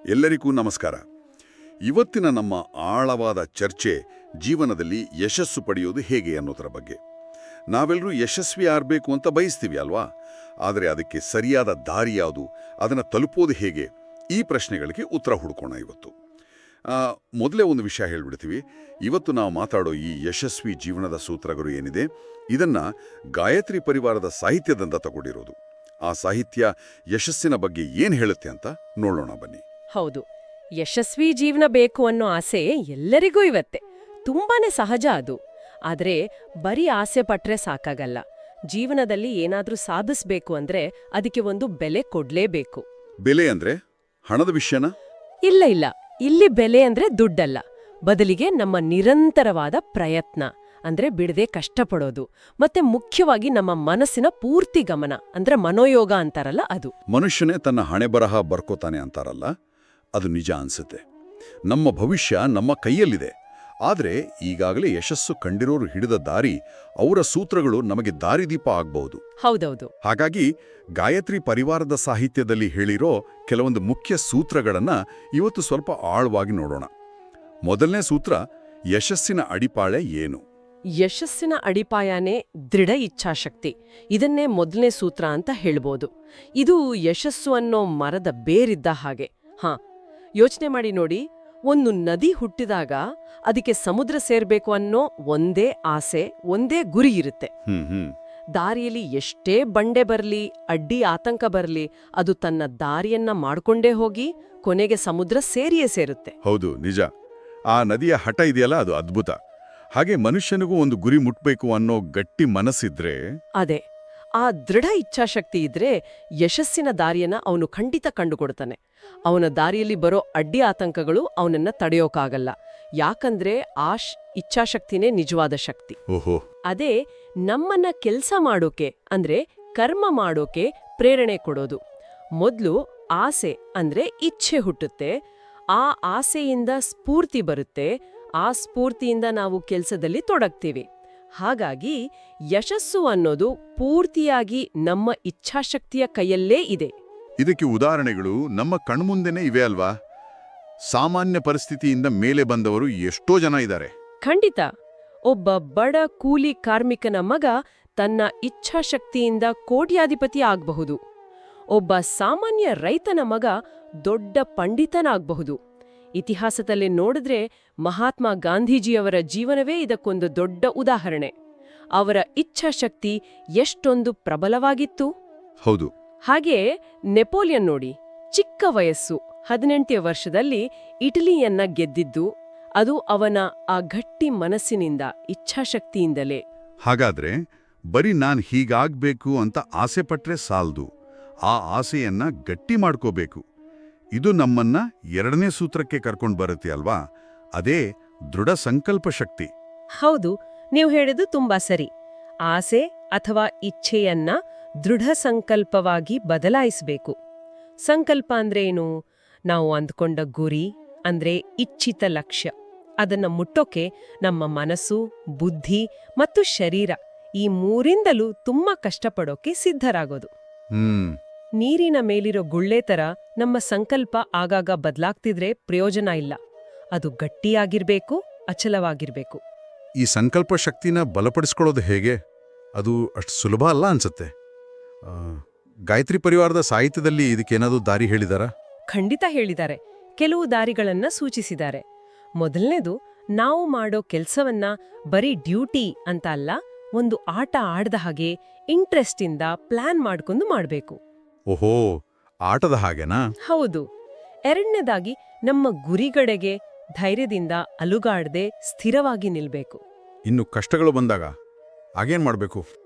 ಎಲ್ಲರಿಗೂ ನಮಸ್ಕಾರ. ಇವತ್ತಿನ ನಮ್ಮ ಆಳವಾದ ಚರ್ಚೆ ಜೀವನದಲ್ಲಿ ಯಶಸ್ಸು ಪಡೆಯೋದು ಹೇಗೆ ಅನ್ನೋದರ ಬಗ್ಗೆ. ನಾವೆಲ್ಲರೂ ಯಶಸ್ವಿ ಆಗಬೇಕು ಅಂತ ಬಯಸ್ತೀವಿ ಅಲ್ವಾ? ಆದರೆ ಅದಕ್ಕೆ ಸರಿಯಾದ ದಾರಿ ಯಾವುದು, ಅದನ್ನು ತಲುಪೋದು ಹೇಗೆ, ಈ ಪ್ರಶ್ನೆಗಳಿಗೆ ಉತ್ತರ ಹುಡುಕೋಣ ಇವತ್ತು. ಮೊದಲೇ ಒಂದು ವಿಷಯ ಹೇಳ್ಬಿಡ್ತೀವಿ. ಇವತ್ತು ನಾವು ಮಾತಾಡೋ ಈ ಯಶಸ್ವಿ ಜೀವನದ ಸೂತ್ರಗಳು ಏನಿದೆ, ಇದನ್ನು ಗಾಯತ್ರಿ ಪರಿವಾರದ ಸಾಹಿತ್ಯದಿಂದ ತಗೊಂಡಿರೋದು. ಆ ಸಾಹಿತ್ಯ ಯಶಸ್ಸಿನ ಬಗ್ಗೆ ಏನು ಹೇಳುತ್ತೆ ಅಂತ ನೋಡೋಣ ಬನ್ನಿ. ಹೌದು, ಯಶಸ್ವಿ ಜೀವನ ಬೇಕು ಅನ್ನೋ ಆಸೆ ಎಲ್ಲರಿಗೂ ಇವತ್ತೆ. ತುಂಬಾನೇ ಸಹಜ ಅದು. ಆದ್ರೆ ಬರೀ ಆಸೆ ಪಟ್ರೆ ಸಾಕಾಗಲ್ಲ. ಜೀವನದಲ್ಲಿ ಏನಾದ್ರೂ ಸಾಧಿಸ್ಬೇಕು ಅಂದ್ರೆ ಅದಕ್ಕೆ ಒಂದು ಬೆಲೆ ಕೊಡ್ಲೇಬೇಕು. ಬೆಲೆ ಅಂದ್ರೆ ಹಣದ ವಿಷಯನ? ಇಲ್ಲ, ಇಲ್ಲಿ ಬೆಲೆ ಅಂದ್ರೆ ದುಡ್ಡಲ್ಲ. ಬದಲಿಗೆ ನಮ್ಮ ನಿರಂತರವಾದ ಪ್ರಯತ್ನ, ಅಂದ್ರೆ ಬಿಡದೆ ಕಷ್ಟಪಡೋದು, ಮತ್ತೆ ಮುಖ್ಯವಾಗಿ ನಮ್ಮ ಮನಸ್ಸಿನ ಪೂರ್ತಿ ಗಮನ, ಅಂದ್ರೆ ಮನೋಯೋಗ ಅಂತಾರಲ್ಲ ಅದು. ಮನುಷ್ಯನೇ ತನ್ನ ಹಣೆ ಬರಹ ಬರ್ಕೋತಾನೆ ಅಂತಾರಲ್ಲ, ಅದು ನಿಜ ಅನ್ಸುತ್ತೆ. ನಮ್ಮ ಭವಿಷ್ಯ ನಮ್ಮ ಕೈಯಲ್ಲಿದೆ. ಆದರೆ ಈಗಾಗಲೇ ಯಶಸ್ಸು ಕಂಡಿರೋರು ಹಿಡಿದ ದಾರಿ, ಅವರ ಸೂತ್ರಗಳು ನಮಗೆ ದಾರಿದೀಪ ಆಗ್ಬಹುದು. ಹೌದೌದು. ಹಾಗಾಗಿ ಗಾಯತ್ರಿ ಪರಿವಾರದ ಸಾಹಿತ್ಯದಲ್ಲಿ ಹೇಳಿರೋ ಕೆಲವೊಂದು ಮುಖ್ಯ ಸೂತ್ರಗಳನ್ನ ಇವತ್ತು ಸ್ವಲ್ಪ ಆಳವಾಗಿ ನೋಡೋಣ. ಮೊದಲನೇ ಸೂತ್ರ, ಯಶಸ್ಸಿನ ಅಡಿಪಾಯ ಏನು? ಯಶಸ್ಸಿನ ಅಡಿಪಾಯನೇ ದೃಢ ಇಚ್ಛಾಶಕ್ತಿ. ಇದನ್ನೇ ಮೊದಲನೇ ಸೂತ್ರ ಅಂತ ಹೇಳ್ಬೋದು. ಇದು ಯಶಸ್ಸು ಅನ್ನೋ ಮರದ ಬೇರಿದ್ದ ಹಾಗೆ. ಯೋಚನೆ ಮಾಡಿ ನೋಡಿ, ಒಂದು ನದಿ ಹುಟ್ಟಿದಾಗ ಅದಕ್ಕೆ ಸಮುದ್ರ ಸೇರ್ಬೇಕು ಅನ್ನೋ ಒಂದೇ ಆಸೆ, ಒಂದೇ ಗುರಿ ಇರುತ್ತೆ. ದಾರಿಯಲ್ಲಿ ಎಷ್ಟೇ ಬಂಡೆ ಬರ್ಲಿ, ಅಡ್ಡಿ ಆತಂಕ ಬರ್ಲಿ, ಅದು ತನ್ನ ದಾರಿಯನ್ನ ಮಾಡ್ಕೊಂಡೇ ಹೋಗಿ ಕೊನೆಗೆ ಸಮುದ್ರ ಸೇರಿಯೇ ಸೇರುತ್ತೆ. ಹೌದು, ನಿಜ. ಆ ನದಿಯ ಹಠ ಇದೆಯಲ್ಲ, ಅದು ಅದ್ಭುತ. ಹಾಗೆ ಮನುಷ್ಯನಿಗೂ ಒಂದು ಗುರಿ ಮುಟ್ಬೇಕು ಅನ್ನೋ ಗಟ್ಟಿ ಮನಸ್ಸಿದ್ರೆ, ಅದೇ ಆ ದೃಢ ಇಚ್ಛಾಶಕ್ತಿ ಇದ್ರೆ ಯಶಸ್ಸಿನ ದಾರಿಯನ್ನ ಅವನು ಖಂಡಿತ ಕಂಡುಕೊಡ್ತಾನೆ. ಅವನ ದಾರಿಯಲ್ಲಿ ಬರೋ ಅಡ್ಡಿ ಆತಂಕಗಳು ಅವನನ್ನ ತಡೆಯೋಕಾಗಲ್ಲ. ಯಾಕಂದ್ರೆ ಆ ಇಚ್ಛಾಶಕ್ತಿನೇ ನಿಜವಾದ ಶಕ್ತಿ. ಅದೇ ನಮ್ಮನ್ನ ಕೆಲ್ಸ ಮಾಡೋಕೆ, ಅಂದ್ರೆ ಕರ್ಮ ಮಾಡೋಕೆ ಪ್ರೇರಣೆ ಕೊಡೋದು. ಮೊದ್ಲು ಆಸೆ ಅಂದ್ರೆ ಇಚ್ಛೆ ಹುಟ್ಟುತ್ತೆ. ಆ ಆಸೆಯಿಂದ ಸ್ಫೂರ್ತಿ ಬರುತ್ತೆ. ಆ ಸ್ಫೂರ್ತಿಯಿಂದ ನಾವು ಕೆಲ್ಸದಲ್ಲಿ ತೊಡಗ್ತೀವಿ. ಹಾಗಾಗಿ ಯಶಸ್ಸು ಅನ್ನೋದು ಪೂರ್ತಿಯಾಗಿ ನಮ್ಮ ಇಚ್ಛಾಶಕ್ತಿಯ ಕೈಯಲ್ಲೇ ಇದೆ. ಇದಕ್ಕೆ ಉದಾಹರಣೆಗಳು ನಮ್ಮ ಕಣ್ಮುಂದೆನೇ ಇವೆ ಅಲ್ವಾ? ಸಾಮಾನ್ಯ ಪರಿಸ್ಥಿತಿಯಿಂದ ಮೇಲೆ ಬಂದವರು ಎಷ್ಟೋ ಜನ ಇದ್ದಾರೆ. ಖಂಡಿತ. ಒಬ್ಬ ಬಡ ಕೂಲಿ ಕಾರ್ಮಿಕನ ಮಗ ತನ್ನ ಇಚ್ಛಾಶಕ್ತಿಯಿಂದ ಕೋಟ್ಯಾಧಿಪತಿ ಆಗಬಹುದು. ಒಬ್ಬ ಸಾಮಾನ್ಯ ರೈತನ ಮಗ ದೊಡ್ಡ ಪಂಡಿತನಾಗಬಹುದು. ಇತಿಹಾಸದಲ್ಲಿ ನೋಡಿದ್ರೆ ಮಹಾತ್ಮ ಗಾಂಧೀಜಿಯವರ ಜೀವನವೇ ಇದಕ್ಕೊಂದು ದೊಡ್ಡ ಉದಾಹರಣೆ. ಅವರ ಇಚ್ಛಾಶಕ್ತಿ ಎಷ್ಟೊಂದು ಪ್ರಬಲವಾಗಿತ್ತು. ಹೌದು. ಹಾಗೆ ನೆಪೋಲಿಯನ್ ನೋಡಿ, ಚಿಕ್ಕ ವಯಸ್ಸು 18ನೇ ವರ್ಷದಲ್ಲಿ ಇಟಲಿಯನ್ನ ಗೆದ್ದಿದ್ದು ಅದು ಅವನ ಆ ಗಟ್ಟಿ ಮನಸ್ಸಿನಿಂದ, ಇಚ್ಛಾಶಕ್ತಿಯಿಂದಲೇ. ಹಾಗಾದ್ರೆ ಬರೀ ನಾನ್ ಹೀಗಾಗ್ಬೇಕು ಅಂತ ಆಸೆ ಪಟ್ರೆ ಸಾಲ್ದು, ಆ ಆಸೆಯನ್ನ ಗಟ್ಟಿ ಮಾಡ್ಕೋಬೇಕು. ಇದು ನಮ್ಮನ್ನ ಎರಡನೇ ಸೂತ್ರಕ್ಕೆ ಕರ್ಕೊಂಡು ಬರುತ್ತೆ ಅಲ್ವಾ? ಅದೇ ದೃಢ ಸಂಕಲ್ಪ ಶಕ್ತಿ. ಹೌದು, ನೀವು ಹೇಳಿದ್ದು ತುಂಬಾ ಸರಿ. ಆಸೆ ಅಥವಾ ಇಚ್ಛೆಯನ್ನ ದೃಢ ಸಂಕಲ್ಪವಾಗಿ ಬದಲಾಯಿಸಬೇಕು. ಸಂಕಲ್ಪ ಅಂದ್ರೆ ಏನು? ನಾವು ಅಂದ್ಕೊಂಡ ಗುರಿ, ಅಂದ್ರೆ ಇಚ್ಛಿತ ಲಕ್ಷ್ಯ, ಅದನ್ನ ಮುಟ್ಟೋಕೆ ನಮ್ಮ ಮನಸ್ಸು, ಬುದ್ಧಿ ಮತ್ತು ಶರೀರ, ಈ ಮೂರಿಂದಲೂ ತುಂಬಾ ಕಷ್ಟಪಡೋಕೆ ಸಿದ್ಧರಾಗೋದು. ನೀರಿನ ಮೇಲಿರೋ ಗುಳ್ಳೆ ತರ ನಮ್ಮ ಸಂಕಲ್ಪ ಆಗಾಗ ಬದಲಾಗ್ತಿದ್ರೆ ಪ್ರಯೋಜನ ಇಲ್ಲ. ಅದು ಗಟ್ಟಿಯಾಗಿರ್ಬೇಕು, ಅಚಲವಾಗಿರ್ಬೇಕು. ಈ ಸಂಕಲ್ಪ ಶಕ್ತಿನ ಬಲಪಡಿಸ್ಕೊಳ್ಳೋದು ಹೇಗೆ? ಅದು ಅಷ್ಟು ಸುಲಭ ಅಲ್ಲ ಅನ್ಸುತ್ತೆ. ಗಾಯತ್ರಿ ಪರಿವಾರದ ಸಾಹಿತ್ಯದಲ್ಲಿ ಇದಕ್ಕೇನಾದರೂ ದಾರಿ ಹೇಳಿದಾರಾ? ಖಂಡಿತ ಹೇಳಿದ್ದಾರೆ. ಕೆಲವು ದಾರಿಗಳನ್ನ ಸೂಚಿಸಿದ್ದಾರೆ. ಮೊದಲನೇದು, ನಾವು ಮಾಡೋ ಕೆಲ್ಸವನ್ನ ಬರೀ ಡ್ಯೂಟಿ ಅಂತ ಅಲ್ಲ, ಒಂದು ಆಟ ಆಡ್ದ ಹಾಗೆ ಇಂಟ್ರೆಸ್ಟಿಂದ ಪ್ಲಾನ್ ಮಾಡ್ಕೊಂಡು ಮಾಡ್ಬೇಕು. ಓಹೋ, ಆಟದ ಹಾಗೆನಾ? ಹೌದು. ಎರಡನೇದಾಗಿ, ನಮ್ಮ ಗುರಿಗಡೆಗೆ ಧೈರ್ಯದಿಂದ ಅಲುಗಾಡದೆ ಸ್ಥಿರವಾಗಿ ನಿಲ್ಬೇಕು. ಇನ್ನು ಕಷ್ಟಗಳು ಬಂದಾಗ ಆಗೇನ್ ಮಾಡ್ಬೇಕು?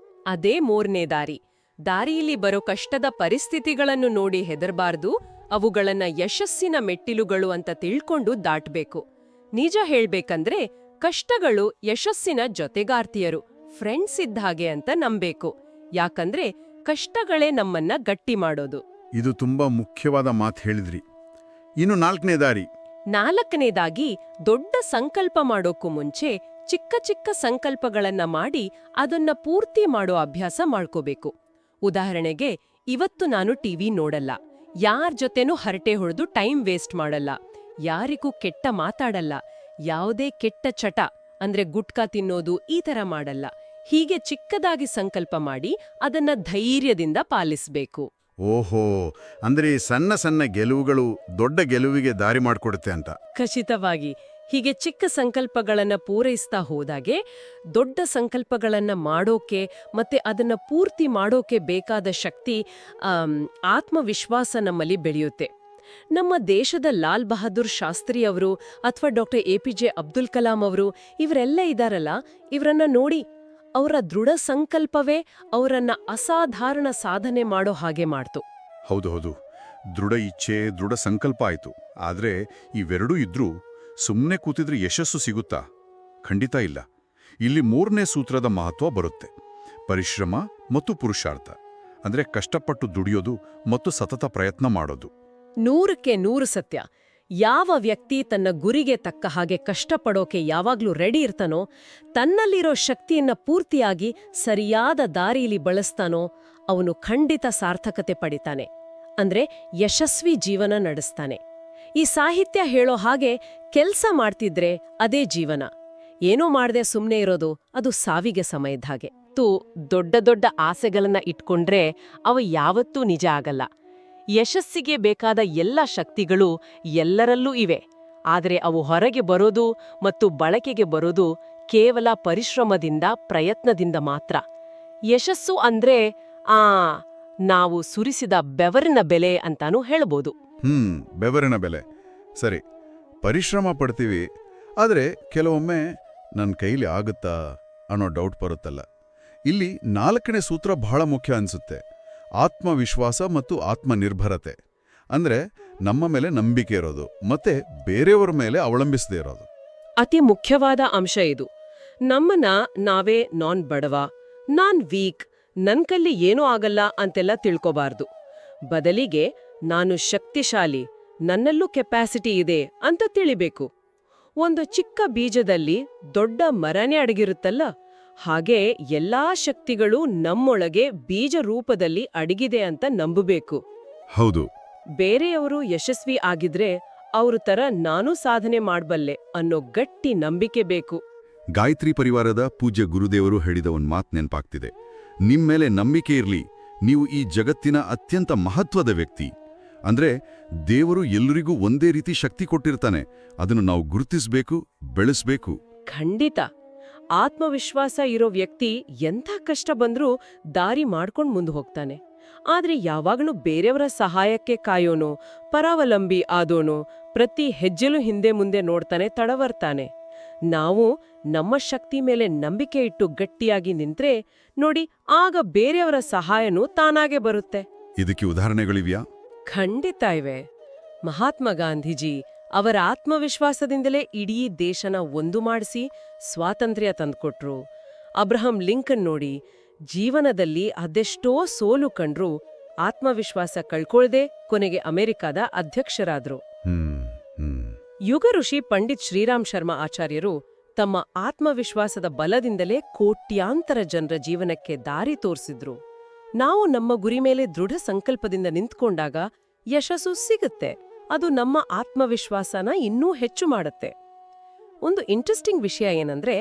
ಅದೇ ಮೂರನೇ ದಾರಿ. ದಾರಿಯಲ್ಲಿ ಬರೋ ಕಷ್ಟದ ಪರಿಸ್ಥಿತಿಗಳನ್ನು ನೋಡಿ ಹೆದರ್ಬಾರ್ದು, ಅವುಗಳನ್ನ ಯಶಸ್ಸಿನ ಮೆಟ್ಟಿಲುಗಳು ಅಂತ ತಿಳ್ಕೊಂಡು ದಾಟ್ಬೇಕು. ನಿಜ ಹೇಳ್ಬೇಕಂದ್ರೆ ಕಷ್ಟಗಳು ಯಶಸ್ಸಿನ ಜೊತೆಗಾರ್ತಿಯರು, ಫ್ರೆಂಡ್ಸ್ ಇದ್ದ ಹಾಗೆ ಅಂತ ನಂಬೇಕು. ಯಾಕಂದ್ರೆ ಕಷ್ಟಗಳೇ ನಮ್ಮನ್ನ ಗಟ್ಟಿ ಮಾಡೋದು. ಇದು ತುಂಬಾ ಮುಖ್ಯವಾದ ಮಾತು ಹೇಳಿದ್ರಿ. ಇನ್ನು ನಾಲ್ಕನೇದಾಗಿ, ದೊಡ್ಡ ಸಂಕಲ್ಪ ಮಾಡೋಕ್ಕೂ ಮುಂಚೆ ಚಿಕ್ಕ ಚಿಕ್ಕ ಸಂಕಲ್ಪಗಳನ್ನ ಮಾಡಿ ಅದನ್ನ ಪೂರ್ತಿ ಮಾಡೋ ಅಭ್ಯಾಸ ಮಾಡ್ಕೋಬೇಕು. ಉದಾಹರಣೆಗೆ, ಇವತ್ತು ನಾನು ಟಿವಿ ನೋಡಲ್ಲ, ಯಾರ್ ಜೊತೆನೂ ಹರಟೆ ಹೊಡೆದು ಟೈಮ್ ವೇಸ್ಟ್ ಮಾಡಲ್ಲ, ಯಾರಿಗೂ ಕೆಟ್ಟ ಮಾತಾಡಲ್ಲ, ಯಾವುದೇ ಕೆಟ್ಟ ಚಟ ಅಂದ್ರೆ ಗುಟ್ಕಾ ತಿನ್ನೋದು ಈ ತರ ಮಾಡಲ್ಲ. ಹೀಗೆ ಚಿಕ್ಕದಾಗಿ ಸಂಕಲ್ಪ ಮಾಡಿ ಅದನ್ನ ಧೈರ್ಯದಿಂದ ಪಾಲಿಸ್ಬೇಕು. ಓಹೋ, ಅಂದ್ರೆ ಈ ಸಣ್ಣ ಸಣ್ಣ ಗೆಲುವುಗಳು ದೊಡ್ಡ ಗೆಲುವಿಗೆ ದಾರಿ ಮಾಡಿಕೊಡುತ್ತೆ ಅಂತ. ಖಚಿತವಾಗಿ. ಹೀಗೆ ಚಿಕ್ಕ ಸಂಕಲ್ಪಗಳನ್ನ ಪೂರೈಸ್ತಾ ಹೋದಾಗೆ ದೊಡ್ಡ ಸಂಕಲ್ಪಗಳನ್ನ ಮಾಡೋಕೆ ಮತ್ತೆ ಅದನ್ನ ಪೂರ್ತಿ ಮಾಡೋಕೆ ಬೇಕಾದ ಶಕ್ತಿ, ಆತ್ಮವಿಶ್ವಾಸ ನಮ್ಮಲ್ಲಿ ಬೆಳೆಯುತ್ತೆ. ನಮ್ಮ ದೇಶದ ಲಾಲ್ ಬಹದ್ದೂರ್ ಶಾಸ್ತ್ರಿ ಅವರು ಅಥವಾ ಡಾಕ್ಟರ್ APJ ಅಬ್ದುಲ್ ಕಲಾಂ ಅವರು ಇವರೆಲ್ಲ ಇದಾರಲ್ಲ, ಇವರನ್ನ ನೋಡಿ. ಅವರ ದೃಢ ಸಂಕಲ್ಪವೇ ಅವರನ್ನ ಅಸಾಧಾರಣ ಸಾಧನೆ ಮಾಡೋ ಹಾಗೆ ಮಾಡ್ತು. ಹೌದು, ದೃಢ ಇಚ್ಛೆ, ದೃಢ ಸಂಕಲ್ಪ ಆಯ್ತು. ಆದ್ರೆ ಇವೆರಡೂ ಇದ್ರೂ ಸುಮ್ಮನೆ ಕೂತಿದ್ರೆ ಯಶಸ್ಸು ಸಿಗುತ್ತಾ? ಖಂಡಿತ ಇಲ್ಲ. ಇಲ್ಲಿ 3ನೇ ಸೂತ್ರದ ಮಹತ್ವ ಬರುತ್ತೆ. ಪರಿಶ್ರಮ ಮತ್ತು ಪುರುಷಾರ್ಥ. ಅಂದ್ರೆ ಕಷ್ಟಪಟ್ಟು ದುಡಿಯೋದು ಮತ್ತು ಸತತ ಪ್ರಯತ್ನ ಮಾಡೋದು. 100ಕ್ಕೆ 100 ಸತ್ಯ. ಯಾವ ವ್ಯಕ್ತಿ ತನ್ನ ಗುರಿಗೆ ತಕ್ಕ ಹಾಗೆ ಕಷ್ಟಪಡೋಕೆ ಯಾವಾಗ್ಲೂ ರೆಡಿ ಇರ್ತಾನೋ, ತನ್ನಲ್ಲಿರೋ ಶಕ್ತಿಯನ್ನ ಪೂರ್ತಿಯಾಗಿ ಸರಿಯಾದ ದಾರಿಯಲ್ಲಿ ಬಳಸ್ತಾನೋ, ಅವನು ಖಂಡಿತ ಸಾರ್ಥಕತೆ ಪಡಿತಾನೆ. ಅಂದ್ರೆ ಯಶಸ್ವಿ ಜೀವನ ನಡೆಸ್ತಾನೆ. ಈ ಸಾಹಿತ್ಯ ಹೇಳೋ ಹಾಗೆ ಕೆಲ್ಸ ಮಾಡ್ತಿದ್ರೆ ಅದೇ ಜೀವನ. ಏನೋ ಮಾಡ್ದೆ ಸುಮ್ನೆ ಇರೋದು ಅದು ಸಾವಿಗೆ ಸಮಯದ ಹಾಗೆ. ದೊಡ್ಡ ದೊಡ್ಡ ಆಸೆಗಳನ್ನ ಇಟ್ಕೊಂಡ್ರೆ ಅವು ಯಾವತ್ತೂ ನಿಜ ಆಗಲ್ಲ. ಯಶಸ್ಸಿಗೆ ಬೇಕಾದ ಎಲ್ಲ ಶಕ್ತಿಗಳು ಎಲ್ಲರಲ್ಲೂ ಇವೆ. ಆದರೆ ಅವು ಹೊರಗೆ ಬರೋದು ಮತ್ತು ಬಳಕೆಗೆ ಬರೋದು ಕೇವಲ ಪರಿಶ್ರಮದಿಂದ, ಪ್ರಯತ್ನದಿಂದ ಮಾತ್ರ. ಯಶಸ್ಸು ಅಂದ್ರೆ ನಾವು ಸುರಿಸಿದ ಬೆವರಿನ ಬೆಲೆ ಅಂತಾನೂ ಹೇಳ್ಬೋದು. ಬೆವರಿನ ಬೆಲೆ. ಸರಿ, ಪರಿಶ್ರಮ ಪಡ್ತೀವಿ, ಆದರೆ ಕೆಲವೊಮ್ಮೆ ನನ್ನ ಕೈಲಿ ಆಗುತ್ತಾ ಅನ್ನೋ ಡೌಟ್ ಬರುತ್ತಲ್ಲ. ಇಲ್ಲಿ 4ನೇ ಸೂತ್ರ ಬಹಳ ಮುಖ್ಯ ಅನ್ಸುತ್ತೆ. ಆತ್ಮವಿಶ್ವಾಸ ಮತ್ತು ಆತ್ಮನಿರ್ಭರತೆ. ಅಂದ್ರೆ ನಮ್ಮ ಮೇಲೆ ನಂಬಿಕೆ ಇರೋದು ಮತ್ತೆ ಬೇರೆಯವರ ಮೇಲೆ ಅವಲಂಬಿಸದೇ ಇರೋದು. ಅತಿ ಮುಖ್ಯವಾದ ಅಂಶ ಇದು. ನಮ್ಮನ್ನ ನಾವೇ ನಾನ್ ಬಡವ, ನಾನ್ ವೀಕ್, ನನ್ ಕಲ್ಲಿ ಏನೂ ಆಗಲ್ಲ ಅಂತೆಲ್ಲ ತಿಳ್ಕೋಬಾರ್ದು. ಬದಲಿಗೆ ನಾನು ಶಕ್ತಿಶಾಲಿ, ನನ್ನಲ್ಲೂ ಕೆಪಾಸಿಟಿ ಇದೆ ಅಂತ ತಿಳಿಬೇಕು. ಒಂದು ಚಿಕ್ಕ ಬೀಜದಲ್ಲಿ ದೊಡ್ಡ ಮರನೇ ಅಡಗಿರುತ್ತಲ್ಲ, ಹಾಗೆ ಎಲ್ಲಾ ಶಕ್ತಿಗಳು ನಮ್ಮೊಳಗೆ ಬೀಜ ರೂಪದಲ್ಲಿ ಅಡಗಿದೆ ಅಂತ ನಂಬಬೇಕು. ಹೌದು. ಬೇರೆಯವರು ಯಶಸ್ವಿ ಆಗಿದ್ರೆ ಅವ್ರ ತರ ನಾನೂ ಸಾಧನೆ ಮಾಡ್ಬಲ್ಲೆ ಅನ್ನೋ ಗಟ್ಟಿ ನಂಬಿಕೆ ಬೇಕು. ಗಾಯತ್ರಿ ಪರಿವಾರದ ಪೂಜ್ಯ ಗುರುದೇವರು ಹೇಳಿದ ಒಂದು ಮಾತು ನೆನಪಾಗ್ತಿದೆ. ನಿಮ್ಮೇಲೆ ನಂಬಿಕೆ ಇರ್ಲಿ, ನೀವು ಈ ಜಗತ್ತಿನ ಅತ್ಯಂತ ಮಹತ್ವದ ವ್ಯಕ್ತಿ. ಅಂದ್ರೆ ದೇವರು ಎಲ್ಲರಿಗೂ ಒಂದೇ ರೀತಿ ಶಕ್ತಿ ಕೊಟ್ಟಿರ್ತಾನೆ. ಅದನ್ನು ನಾವು ಗುರುತಿಸಬೇಕು, ಬೆಳೆಸಬೇಕು. ಖಂಡಿತ. ಆತ್ಮವಿಶ್ವಾಸ ಇರೋ ವ್ಯಕ್ತಿ ಎಂಥ ಕಷ್ಟ ಬಂದ್ರೂ ದಾರಿ ಮಾಡ್ಕೊಂಡ್ ಮುಂದೆ ಹೋಗ್ತಾನೆ. ಆದ್ರೆ ಯಾವಾಗಲೂ ಬೇರೆಯವರ ಸಹಾಯಕ್ಕೆ ಕಾಯೋನೋ, ಪರಾವಲಂಬಿ ಆದೋನೋ ಪ್ರತಿ ಹೆಜ್ಜೆಲೂ ಹಿಂದೆ ಮುಂದೆ ನೋಡ್ತಾನೆ, ತಡವರ್ತಾನೆ. ನಾವು ನಮ್ಮ ಶಕ್ತಿ ಮೇಲೆ ನಂಬಿಕೆ ಇಟ್ಟು ಗಟ್ಟಿಯಾಗಿ ನಿಂತ್ರೆ ನೋಡಿ, ಆಗ ಬೇರೆಯವರ ಸಹಾಯನೂ ತಾನಾಗೆ ಬರುತ್ತೆ. ಇದಕ್ಕೆ ಉದಾಹರಣೆಗಳಿವ್ಯಾ? ಖಂಡಿತ ಇವೆ. ಮಹಾತ್ಮ ಗಾಂಧೀಜಿ ಅವರ ಆತ್ಮವಿಶ್ವಾಸದಿಂದಲೇ ಇಡೀ ದೇಶನ ಒಂದು ಮಾಡಿಸಿ ಸ್ವಾತಂತ್ರ್ಯ ತಂದ್ಕೊಟ್ರು. ಅಬ್ರಹಂ ಲಿಂಕನ್ ನೋಡಿ, ಜೀವನದಲ್ಲಿ ಅದೆಷ್ಟೋ ಸೋಲು ಕಂಡ್ರು ಆತ್ಮವಿಶ್ವಾಸ ಕಳ್ಕೊಳ್ದೆ ಕೊನೆಗೆ ಅಮೆರಿಕದ ಅಧ್ಯಕ್ಷರಾದ್ರು. ಯುಗ ಋಷಿ ಪಂಡಿತ್ ಶ್ರೀರಾಮ್ ಶರ್ಮಾ ಆಚಾರ್ಯರು ತಮ್ಮ ಆತ್ಮವಿಶ್ವಾಸದ ಬಲದಿಂದಲೇ ಕೋಟ್ಯಾಂತರ ಜನರ ಜೀವನಕ್ಕೆ ದಾರಿ ತೋರಿಸಿದ್ರು. ನಾವು ನಮ್ಮ ಗುರಿ ಮೇಲೆ ದೃಢ ಸಂಕಲ್ಪದಿಂದ ನಿಂತ್ಕೊಂಡಾಗ ಯಶಸ್ಸು ಸಿಗುತ್ತೆ. ಅದು ನಮ್ಮ ಆತ್ಮವಿಶ್ವಾಸನ ಇನ್ನೂ ಹೆಚ್ಚು ಮಾಡುತ್ತೆ. ಒಂದು ಇಂಟ್ರೆಸ್ಟಿಂಗ್ ವಿಷಯ ಏನಂದ್ರೆ,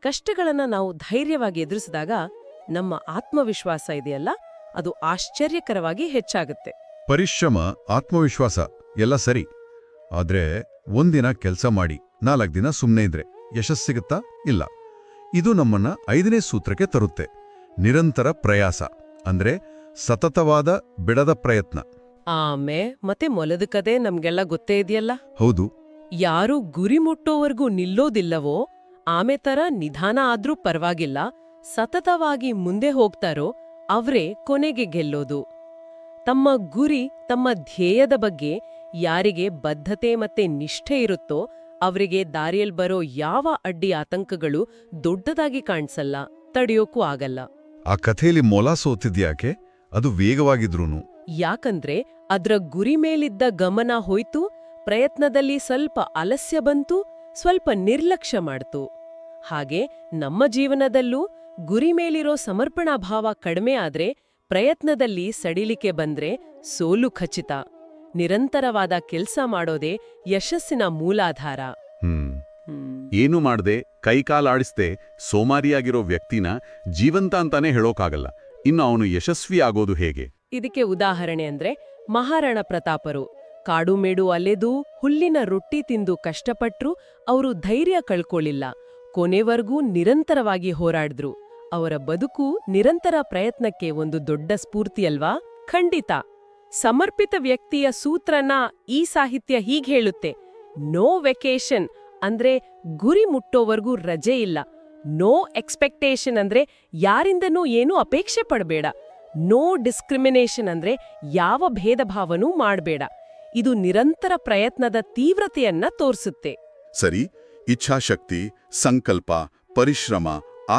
ಕಷ್ಟಗಳನ್ನ ನಾವು ಧೈರ್ಯವಾಗಿ ಎದುರಿಸಿದಾಗ ನಮ್ಮ ಆತ್ಮವಿಶ್ವಾಸ ಇದೆಯಲ್ಲ, ಅದು ಆಶ್ಚರ್ಯಕರವಾಗಿ ಹೆಚ್ಚಾಗುತ್ತೆ. ಪರಿಶ್ರಮ, ಆತ್ಮವಿಶ್ವಾಸ ಎಲ್ಲ ಸರಿ. ಆದ್ರೆ ಒಂದಿನ ಕೆಲಸ ಮಾಡಿ 4 ದಿನ ಸುಮ್ಮನೆ ಇದ್ರೆ ಯಶಸ್ಸಿಗುತ್ತಾ? ಇಲ್ಲ. ಇದು ನಮ್ಮನ್ನ 5ನೇ ಸೂತ್ರಕ್ಕೆ ತರುತ್ತೆ. ನಿರಂತರ ಪ್ರಯಾಸ, ಅಂದ್ರೆ ಸತತವಾದ ಬಿಡದ ಪ್ರಯತ್ನ. ಮತ್ತೆ ಮೊಲದ ಕತೆ ನಮ್ಗೆಲ್ಲ ಗೊತ್ತೇ ಇದೆಯಲ್ಲ. ಹೌದು. ಯಾರು ಗುರಿ ಮುಟ್ಟೋವರೆಗೂ ನಿಲ್ಲೋದಿಲ್ಲವೋ, ಆಮೆ ತರ ನಿಧಾನ ಆದ್ರೂ ಪರವಾಗಿಲ್ಲ, ಸತತವಾಗಿ ಮುಂದೆ ಹೋಗ್ತಾರೋ ಅವ್ರೇ ಕೊನೆಗೆ ಗೆಲ್ಲೋದು. ತಮ್ಮ ಗುರಿ, ತಮ್ಮ ಧ್ಯೇಯದ ಬಗ್ಗೆ ಯಾರಿಗೆ ಬದ್ಧತೆ ಮತ್ತೆ ನಿಷ್ಠೆ ಇರುತ್ತೋ ಅವರಿಗೆ ದಾರಿಯಲ್ಲಿ ಬರೋ ಯಾವ ಅಡ್ಡಿ ಆತಂಕಗಳು ದೊಡ್ಡದಾಗಿ ಕಾಣಿಸಲ್ಲ, ತಡೆಯೋಕ್ಕೂ ಆಗಲ್ಲ. ಆ ಕಥೆಯಲ್ಲಿ ಮೊಲ ಸೋತಿದ್ಯಾಕೆ? ಅದು ವೇಗವಾಗಿದ್ರೂನು. ಯಾಕಂದ್ರೆ ಅದ್ರ ಗುರಿ ಮೇಲಿದ್ದ ಗಮನ ಹೋಯ್ತು, ಪ್ರಯತ್ನದಲ್ಲಿ ಸ್ವಲ್ಪ ಆಲಸ್ಯ ಬಂತು, ಸ್ವಲ್ಪ ನಿರ್ಲಕ್ಷ್ಯ ಮಾಡ್ತು. ಹಾಗೆ ನಮ್ಮ ಜೀವನದಲ್ಲೂ ಗುರಿ ಮೇಲಿರೋ ಸಮರ್ಪಣಾ ಭಾವ ಕಡಿಮೆ ಆದ್ರೆ, ಪ್ರಯತ್ನದಲ್ಲಿ ಸಡಿಲಿಕೆ ಬಂದ್ರೆ ಸೋಲು ಖಚಿತ. ನಿರಂತರವಾದ ಕೆಲ್ಸ ಮಾಡೋದೇ ಯಶಸ್ಸಿನ ಮೂಲಾಧಾರ. ಏನು ಮಾಡ್ದೆ ಕೈಕಾಲಾಡಿಸ್ದೆ ಸೋಮಾರಿಯಾಗಿರೋ ವ್ಯಕ್ತಿನ ಜೀವಂತ ಅಂತಾನೆ ಹೇಳೋಕಾಗಲ್ಲ. ಇನ್ನು ಅವನು ಯಶಸ್ವಿ ಆಗೋದು ಹೇಗೆ? ಇದಕ್ಕೆ ಉದಾಹರಣೆ ಅಂದ್ರೆ ಮಹಾರಾಣಾ ಪ್ರತಾಪರು. ಕಾಡುಮೇಡು ಅಲೆದು ಹುಲ್ಲಿನ ರೊಟ್ಟಿ ತಿಂದು ಕಷ್ಟಪಟ್ರು ಅವರು ಧೈರ್ಯ ಕಳ್ಕೊಳ್ಳಿಲ್ಲ. ಕೊನೆವರೆಗೂ ನಿರಂತರವಾಗಿ ಹೋರಾಡಿದ್ರು. ಅವರ ಬದುಕು ನಿರಂತರ ಪ್ರಯತ್ನಕ್ಕೆ ಒಂದು ದೊಡ್ಡ ಸ್ಫೂರ್ತಿಯಲ್ವಾ? ಖಂಡಿತ. ಸಮರ್ಪಿತ ವ್ಯಕ್ತಿಯ ಸೂತ್ರನ ಈ ಸಾಹಿತ್ಯ ಹೀಗ್ ಹೇಳುತ್ತೆ: ನೋ ವೆಕೇಶನ್ ಅಂದ್ರೆ ಗುರಿ ಮುಟ್ಟೋವರೆಗೂ ರಜೆ ಇಲ್ಲ. ನೋ ಎಕ್ಸ್ಪೆಕ್ಟೇಷನ್ ಅಂದ್ರೆ ಯಾರಿಂದನೂ ಏನೂ ಅಪೇಕ್ಷೆ ಪಡಬೇಡ. ನೋ ಡಿಸ್ಕ್ರಿಮಿನೇಷನ್ ಅಂದ್ರೆ ಯಾವ ಭೇದ ಭಾವನೂ ಮಾಡಬೇಡ. ಇದು ನಿರಂತರ ಪ್ರಯತ್ನದ ತೀವ್ರತೆಯನ್ನ ತೋರಿಸುತ್ತೆ. ಸರಿ, ಇಚ್ಛಾಶಕ್ತಿ, ಸಂಕಲ್ಪ, ಪರಿಶ್ರಮ,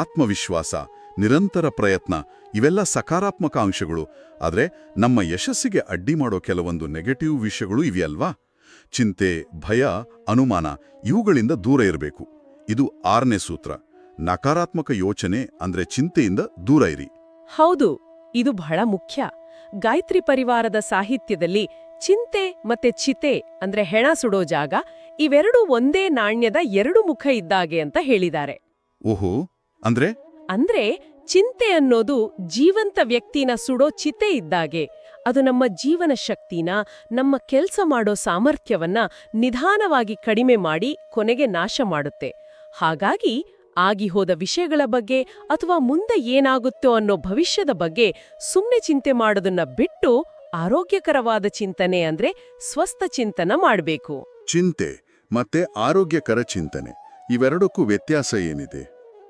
ಆತ್ಮವಿಶ್ವಾಸ, ನಿರಂತರ ಪ್ರಯತ್ನ ಇವೆಲ್ಲ ಸಕಾರಾತ್ಮಕ ಅಂಶಗಳು. ಆದರೆ ನಮ್ಮ ಯಶಸ್ಸಿಗೆ ಅಡ್ಡಿ ಮಾಡೋ ಕೆಲವೊಂದು ನೆಗೆಟಿವ್ ವಿಷಯಗಳು ಇವೆಯಲ್ವಾ? ಚಿಂತೆ, ಭಯ, ಅನುಮಾನ ಇವುಗಳಿಂದ ದೂರ ಇರಬೇಕು. ಇದು 6ನೇ ಸೂತ್ರ. ನಕಾರಾತ್ಮಕ ಯೋಚನೆ ಅಂದ್ರೆ ಚಿಂತೆಯಿಂದ ದೂರ ಇರಿ. ಹೌದು, ಇದು ಬಹಳ ಮುಖ್ಯ. ಗಾಯತ್ರಿ ಪರಿವಾರದ ಸಾಹಿತ್ಯದಲ್ಲಿ ಚಿಂತೆ ಮತ್ತೆ ಚಿತೆ ಅಂದ್ರೆ ಹೆಣ ಸುಡೋ ಜಾಗ ಇವೆರಡೂ ಒಂದೇ ನಾಣ್ಯದ 2 ಮುಖ ಇದ್ದಾಗೆ ಅಂತ ಹೇಳಿದ್ದಾರೆ. ಓಹೋ, ಅಂದ್ರೆ ಚಿಂತೆ ಅನ್ನೋದು ಜೀವಂತ ವ್ಯಕ್ತಿನ ಸುಡೋ ಚಿತೆ ಇದ್ದಾಗೆ. ಅದು ನಮ್ಮ ಜೀವನ ಶಕ್ತಿನ, ನಮ್ಮ ಕೆಲ್ಸ ಮಾಡೋ ಸಾಮರ್ಥ್ಯವನ್ನ ನಿಧಾನವಾಗಿ ಕಡಿಮೆ ಮಾಡಿ ಕೊನೆಗೆ ನಾಶ ಮಾಡುತ್ತೆ. ಹಾಗಾಗಿ ಆಗಿಹೋದ ವಿಷಯಗಳ ಬಗ್ಗೆ ಅಥವಾ ಮುಂದೆ ಏನಾಗುತ್ತೋ ಅನ್ನೋ ಭವಿಷ್ಯದ ಬಗ್ಗೆ ಸುಮ್ನೆ ಚಿಂತೆ ಮಾಡೋದನ್ನ ಬಿಟ್ಟು ಆರೋಗ್ಯಕರವಾದ ಚಿಂತನೆ ಅಂದ್ರೆ ಸ್ವಸ್ಥ ಚಿಂತನ ಮಾಡಬೇಕು. ಚಿಂತೆ ಮತ್ತೆ ಆರೋಗ್ಯಕರ ಚಿಂತನೆ ಇವೆರಡಕ್ಕೂ ವ್ಯತ್ಯಾಸ ಏನಿದೆ?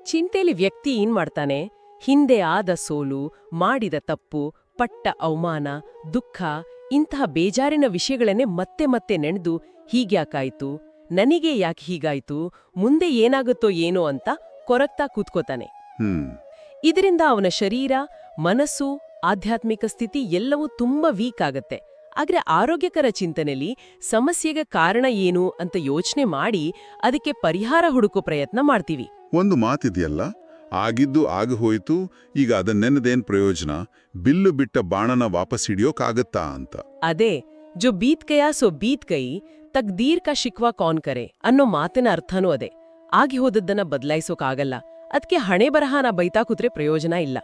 ಚಿಂತೆಲಿ ವ್ಯಕ್ತಿ ಏನ್ ಮಾಡ್ತಾನೆ? ಹಿಂದೆ ಆದ ಸೋಲು, ಮಾಡಿದ ತಪ್ಪು, ಪಟ್ಟ ಅವಮಾನ, ದುಃಖ ಇಂತಹ ಬೇಜಾರಿನ ವಿಷಯಗಳನ್ನೇ ಮತ್ತೆ ಮತ್ತೆ ನೆನೆದು ಹೀಗ್ಯಾಕಾಯ್ತು, ನನಗೆ ಯಾಕೆ ಹೀಗಾಯ್ತು, ಮುಂದೆ ಏನಾಗುತ್ತೋ ಏನೋ ಅಂತ ಕೊರಗ್ತಾ ಕೂತ್ಕೋತಾನೆ. ಇದರಿಂದ ಅವನ ಶರೀರ, ಮನಸ್ಸು, ಆಧ್ಯಾತ್ಮಿಕ ಸ್ಥಿತಿ ಎಲ್ಲವೂ ತುಂಬಾ ವೀಕ್ ಆಗತ್ತೆ. ಆದ್ರೆ ಆರೋಗ್ಯಕರ ಚಿಂತನೆಯಲ್ಲಿ ಸಮಸ್ಯೆಗೆ ಕಾರಣ ಏನು ಅಂತ ಯೋಚನೆ ಮಾಡಿ ಅದಕ್ಕೆ ಪರಿಹಾರ ಹುಡುಕೋ ಪ್ರಯತ್ನ ಮಾಡ್ತೀವಿ. ಒಂದು ಮಾತಿದೆಯಲ್ಲ, ಆಗಿದ್ದು ಹೋಯ್ತು, ಈಗ ಅದನ್ನೆನ್ನದೇನ್ ಪ್ರಯೋಜನ, ಬಿಲ್ಲು ಬಿಟ್ಟ ಬಾಣನ ವಾಪಸ್ ಹಿಡಿಯೋಕಾಗತ್ತಾ ಅಂತ. ಅದೇ ಜೋ ಬೀತ್ ಗಯಾ ಸೋ ಬೀತ್ ಗಯಿ, ತಕ್ದೀರ್ ಕಾ ಶಿಕ್ವಾ ಕೌನ್ ಕರೆ ಅನ್ನೋ ಮಾತಿನ ಅರ್ಥನೂ ಅದೇ. ಆಗಿ ಹೋದದ್ದನ್ನ ಬದಲಾಯಿಸೋಕಾಗಲ್ಲ. ಅದಕ್ಕೆ ಹಣೆ ಬರಹನ ಬೈತಾ ಕೂತ್ರೆ ಪ್ರಯೋಜನ ಇಲ್ಲ.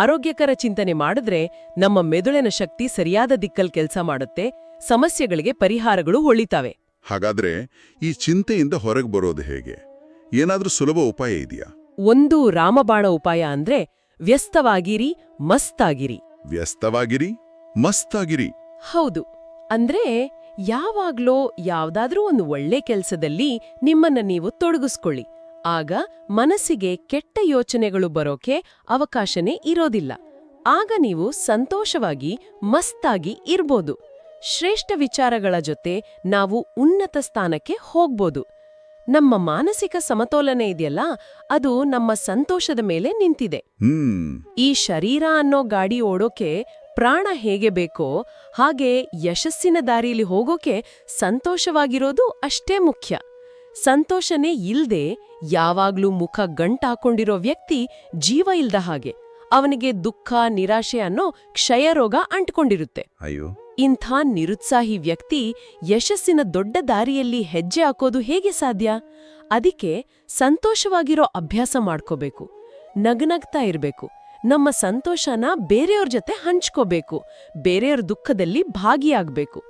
ಆರೋಗ್ಯಕರ ಚಿಂತನೆ ಮಾಡಿದ್ರೆ ನಮ್ಮ ಮೆದುಳಿನ ಶಕ್ತಿ ಸರಿಯಾದ ದಿಕ್ಕಲ್ಲಿ ಕೆಲಸ ಮಾಡುತ್ತೆ, ಸಮಸ್ಯೆಗಳಿಗೆ ಪರಿಹಾರಗಳು ಹೊಳಿತಾವೆ. ಹಾಗಾದ್ರೆ ಈ ಚಿಂತೆಯಿಂದ ಹೊರಗೆ ಬರೋದು ಹೇಗೆ? ಏನಾದ್ರೂ ಸುಲಭ ಉಪಾಯ ಇದೆಯಾ? ಒಂದು ರಾಮಬಾಣ ಉಪಾಯ ಅಂದ್ರೆ ವ್ಯಸ್ತವಾಗಿರಿ, ಮಸ್ತಾಗಿರಿ. ವ್ಯಸ್ತವಾಗಿರಿ, ಮಸ್ತಾಗಿರಿ. ಹೌದು. ಅಂದ್ರೆ ಯಾವಾಗ್ಲೋ ಯಾವ್ದಾದ್ರೂ ಒಂದು ಒಳ್ಳೆ ಕೆಲ್ಸದಲ್ಲಿ ನಿಮ್ಮನ್ನ ನೀವು ತೊಡಗಿಸ್ಕೊಳ್ಳಿ. ಆಗ ಮನಸ್ಸಿಗೆ ಕೆಟ್ಟ ಯೋಚನೆಗಳು ಬರೋಕೆ ಅವಕಾಶನೇ ಇರೋದಿಲ್ಲ. ಆಗ ನೀವು ಸಂತೋಷವಾಗಿ ಮಸ್ತಾಗಿ ಇರ್ಬೋದು. ಶ್ರೇಷ್ಠ ವಿಚಾರಗಳ ಜೊತೆ ನಾವು ಉನ್ನತ ಸ್ಥಾನಕ್ಕೆ ಹೋಗ್ಬೋದು. ನಮ್ಮ ಮಾನಸಿಕ ಸಮತೋಲನ ಇದೆಯಲ್ಲ, ಅದು ನಮ್ಮ ಸಂತೋಷದ ಮೇಲೆ ನಿಂತಿದೆ. ಈ ಶರೀರ ಅನ್ನೋ ಗಾಡಿ ಓಡೋಕೆ ಪ್ರಾಣ ಹೇಗೆ ಬೇಕೋ ಹಾಗೆ ಯಶಸ್ಸಿನ ದಾರಿಯಲ್ಲಿ ಹೋಗೋಕೆ ಸಂತೋಷವಾಗಿರೋದು ಅಷ್ಟೇ ಮುಖ್ಯ. ಸಂತೋಷನೇ ಇಲ್ದೆ ಯಾವಾಗ್ಲೂ ಮುಖ ಗಂಟಾಕೊಂಡಿರೋ ವ್ಯಕ್ತಿ ಜೀವ ಇಲ್ದ ಹಾಗೆ. ಅವನಿಗೆ ದುಃಖ, ನಿರಾಶೆ ಅನ್ನೋ ಕ್ಷಯರೋಗ ಅಂಟ್ಕೊಂಡಿರುತ್ತೆ. ಅಯ್ಯೋ, ಇಂಥ ನಿರುತ್ಸಾಹಿ ವ್ಯಕ್ತಿ ಯಶಸ್ಸಿನ ದೊಡ್ಡ ದಾರಿಯಲ್ಲಿ ಹೆಜ್ಜೆ ಹಾಕೋದು ಹೇಗೆ ಸಾಧ್ಯ? ಅದಕ್ಕೆ ಸಂತೋಷವಾಗಿರೋ ಅಭ್ಯಾಸ ಮಾಡ್ಕೋಬೇಕು. ನಗನಗ್ತಾ ಇರ್ಬೇಕು. ನಮ್ಮ ಸಂತೋಷನ ಬೇರೆಯವ್ರ ಜೊತೆ ಹಂಚ್ಕೋಬೇಕು. ಬೇರೆಯವ್ರ ದುಃಖದಲ್ಲಿ ಭಾಗಿಯಾಗ್ಬೇಕು.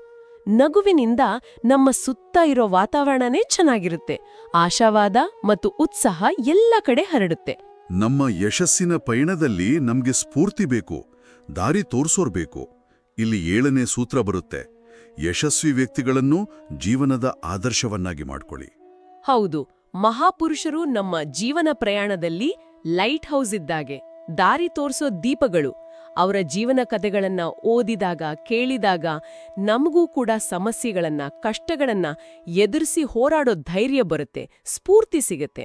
ನಗುವಿನಿಂದ ನಮ್ಮ ಸುತ್ತ ಇರೋ ವಾತಾವರಣನೇ ಚೆನ್ನಾಗಿರುತ್ತೆ. ಆಶಾವಾದ ಮತ್ತು ಉತ್ಸಾಹ ಎಲ್ಲ ಕಡೆ ಹರಡುತ್ತೆ. ನಮ್ಮ ಯಶಸ್ಸಿನ ಪಯಣದಲ್ಲಿ ನಮ್ಗೆ ಸ್ಫೂರ್ತಿ ಬೇಕು, ದಾರಿ ತೋರ್ಸೋರ್ಬೇಕು. ಇಲ್ಲಿ 7ನೇ ಸೂತ್ರ ಬರುತ್ತೆ: ಯಶಸ್ವಿ ವ್ಯಕ್ತಿಗಳನ್ನು ಜೀವನದ ಆದರ್ಶವನ್ನಾಗಿ ಮಾಡ್ಕೊಳ್ಳಿ. ಹೌದು, ಮಹಾಪುರುಷರು ನಮ್ಮ ಜೀವನ ಪ್ರಯಾಣದಲ್ಲಿ ಲೈಟ್ ಹೌಸ್ ಇದ್ದಾಗೆ, ದಾರಿ ತೋರಿಸೋ ದೀಪಗಳು. ಅವರ ಜೀವನ ಕಥೆಗಳನ್ನ ಓದಿದಾಗ, ಕೇಳಿದಾಗ ನಮಗೂ ಕೂಡ ಸಮಸ್ಯೆಗಳನ್ನ, ಕಷ್ಟಗಳನ್ನ ಎದುರಿಸಿ ಹೋರಾಡೋ ಧೈರ್ಯ ಬರುತ್ತೆ, ಸ್ಫೂರ್ತಿ ಸಿಗುತ್ತೆ.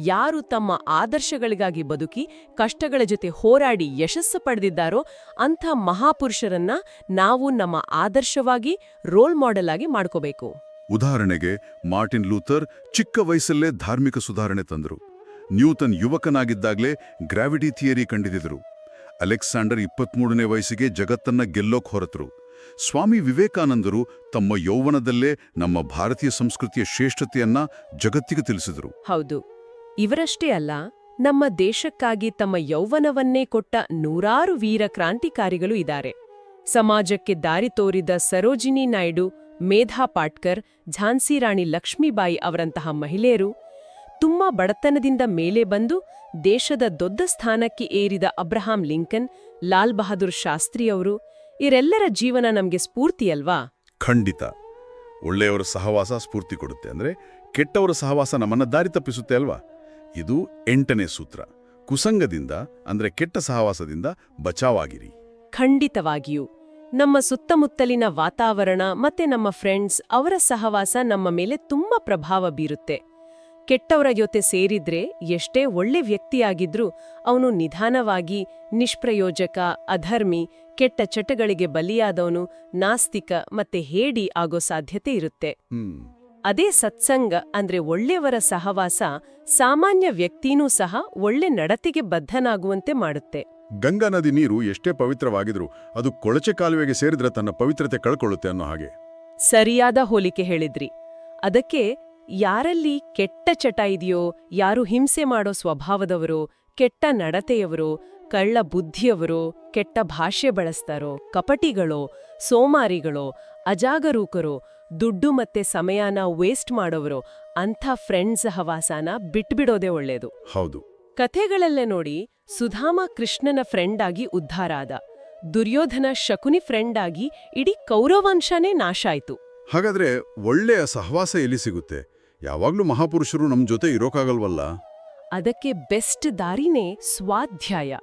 ಯಾರು ತಮ್ಮ ಆದರ್ಶಗಳಿಗಾಗಿ ಬದುಕಿ ಕಷ್ಟಗಳ ಜೊತೆ ಹೋರಾಡಿ ಯಶಸ್ಸು ಪಡೆದಿದ್ದಾರೋ ಅಂಥ ಮಹಾಪುರುಷರನ್ನ ನಾವು ನಮ್ಮ ಆದರ್ಶವಾಗಿ, ರೋಲ್ ಮಾಡೆಲ್ ಆಗಿ ಮಾಡ್ಕೋಬೇಕು. ಉದಾಹರಣೆಗೆ, ಮಾರ್ಟಿನ್ ಲೂಥರ್ ಚಿಕ್ಕ ವಯಸ್ಸಲ್ಲೇ ಧಾರ್ಮಿಕ ಸುಧಾರಣೆ ತಂದರು. ನ್ಯೂಟನ್ ಯುವಕನಾಗಿದ್ದಾಗಲೇ ಗ್ರಾವಿಟಿ ಥಿಯರಿ ಕಂಡಿಡಿದರು. ಅಲೆಕ್ಸಾಂಡರ್ 23ನೇ ವಯಸ್ಸಿಗೆ ಜಗತ್ತನ್ನ ಗೆಲ್ಲೋಕ್ ಹೊರತರು. ಸ್ವಾಮಿ ವಿವೇಕಾನಂದರು ತಮ್ಮ ಯೌವನದಲ್ಲೇ ನಮ್ಮ ಭಾರತೀಯ ಸಂಸ್ಕೃತಿಯ ಶ್ರೇಷ್ಠತೆಯನ್ನ ಜಗತ್ತಿಗೆ ತಿಳಿಸಿದರು. ಹೌದು, ಇವರಷ್ಟೇ ಅಲ್ಲ, ನಮ್ಮ ದೇಶಕ್ಕಾಗಿ ತಮ್ಮ ಯೌವನವನ್ನೇ ಕೊಟ್ಟ ನೂರಾರು ವೀರ ಕ್ರಾಂತಿಕಾರಿಗಳು ಇದ್ದಾರೆ. ಸಮಾಜಕ್ಕೆ ದಾರಿ ತೋರಿದ ಸರೋಜಿನಿ ನಾಯ್ಡು, ಮೇಧಾ ಪಾಟ್ಕರ್, ಝಾನ್ಸಿ ರಾಣಿ ಲಕ್ಷ್ಮೀಬಾಯಿ ಅವರಂತಹ ಮಹಿಳೆಯರು, ತುಂಬಾ ಬಡತನದಿಂದ ಮೇಲೆ ಬಂದು ದೇಶದ ದೊಡ್ಡ ಸ್ಥಾನಕ್ಕೆ ಏರಿದ ಅಬ್ರಹಾಂ ಲಿಂಕನ್, ಲಾಲ್ ಬಹದ್ದೂರ್ ಶಾಸ್ತ್ರಿಯವರು, ಇವರೆಲ್ಲರ ಜೀವನ ನಮ್ಗೆ ಸ್ಫೂರ್ತಿಯಲ್ವಾ? ಖಂಡಿತ. ಒಳ್ಳೆಯವರ ಸಹವಾಸ ಸ್ಫೂರ್ತಿ ಕೊಡುತ್ತೆ, ಅಂದ್ರೆ ಕೆಟ್ಟವರ ಸಹವಾಸ ನಮ್ಮನ್ನ ದಾರಿ ತಪ್ಪಿಸುತ್ತೆ ಅಲ್ವಾ? ಇದು 8ನೇ ಸೂತ್ರ. ಕುಸಂಗದಿಂದ ಅಂದ್ರೆ ಕೆಟ್ಟ ಸಹವಾಸದಿಂದ ಬಚಾವಾಗಿರಿ. ಖಂಡಿತವಾಗಿಯೂ. ನಮ್ಮ ಸುತ್ತಮುತ್ತಲಿನ ವಾತಾವರಣ ಮತ್ತೆ ನಮ್ಮ ಫ್ರೆಂಡ್ಸ್, ಅವರ ಸಹವಾಸ ನಮ್ಮ ಮೇಲೆ ತುಂಬಾ ಪ್ರಭಾವ ಬೀರುತ್ತೆ. ಕೆಟ್ಟವರ ಜೊತೆ ಸೇರಿದ್ರೆ ಎಷ್ಟೇ ಒಳ್ಳೆ ವ್ಯಕ್ತಿಯಾಗಿದ್ರೂ ಅವನು ನಿಧಾನವಾಗಿ ನಿಷ್ಪ್ರಯೋಜಕ, ಅಧರ್ಮಿ, ಕೆಟ್ಟ ಚಟಗಳಿಗೆ ಬಲಿಯಾದವನು, ನಾಸ್ತಿಕ ಮತ್ತೆ ಹೇಡಿ ಆಗೋ ಸಾಧ್ಯತೆ ಇರುತ್ತೆ. ಅದೇ ಸತ್ಸಂಗ ಅಂದ್ರೆ ಒಳ್ಳೆಯವರ ಸಹವಾಸ ಸಾಮಾನ್ಯ ವ್ಯಕ್ತಿನೂ ಸಹ ಒಳ್ಳೆ ನಡತೆಗೆ ಬದ್ಧನಾಗುವಂತೆ ಮಾಡುತ್ತೆ. ಗಂಗಾ ನದಿ ನೀರು ಎಷ್ಟೇ ಪವಿತ್ರವಾಗಿದ್ರೂ ಅದು ಕೊಳಚೆ ಕಾಲುವೆಗೆ ಸೇರಿದ್ರೆ ತನ್ನ ಪವಿತ್ರತೆ ಕಳ್ಕೊಳ್ಳುತ್ತೆ ಅನ್ನೋ ಹಾಗೆ. ಸರಿಯಾದ ಹೋಲಿಕೆ ಹೇಳಿದ್ರಿ. ಅದಕ್ಕೆ ಯಾರಲ್ಲಿ ಕೆಟ್ಟ ಚಟ ಇದೆಯೋ, ಯಾರು ಹಿಂಸೆ ಮಾಡೋ ಸ್ವಭಾವದವರೋ, ಕೆಟ್ಟ ನಡತೆಯವರೋ, ಕಳ್ಳ ಬುದ್ಧಿಯವರೋ, ಕೆಟ್ಟ ಭಾಷೆ ಬಳಸ್ತಾರೋ, ಕಪಟಿಗಳೋ, ಸೋಮಾರಿಗಳೋ, ಅಜಾಗರೂಕರೋ, ದುಡ್ಡು ಮತ್ತೆ ಸಮಯನ ವೇಸ್ಟ್ ಮಾಡೋವರೋ ಅಂಥ ಫ್ರೆಂಡ್ಸ್ ಸಹವಾಸನ ಬಿಟ್ಬಿಡೋದೇ ಒಳ್ಳೇದು. ಹೌದು. ಕಥೆಗಳಲ್ಲೇ ನೋಡಿ, ಸುಧಾಮ ಕೃಷ್ಣನ ಫ್ರೆಂಡ್ ಆಗಿ ಉದ್ಧಾರ ಆದ, ದುರ್ಯೋಧನ ಶಕುನಿ ಫ್ರೆಂಡ್ ಆಗಿ ಇಡೀ ಕೌರವಂಶನೇ ನಾಶ ಆಯ್ತು. ಹಾಗಾದ್ರೆ ಒಳ್ಳೆಯ ಸಹವಾಸ ಎಲ್ಲಿ ಸಿಗುತ್ತೆ? ಯಾವಾಗ್ಲೂ ಮಹಾಪುರುಷರು ನಮ್ ಜೊತೆ ಇರೋಕಾಗಲ್ವಲ್ಲ? ಅದಕ್ಕೆ ಬೆಸ್ಟ್ ದಾರಿನೇ ಸ್ವಾಧ್ಯಾಯ.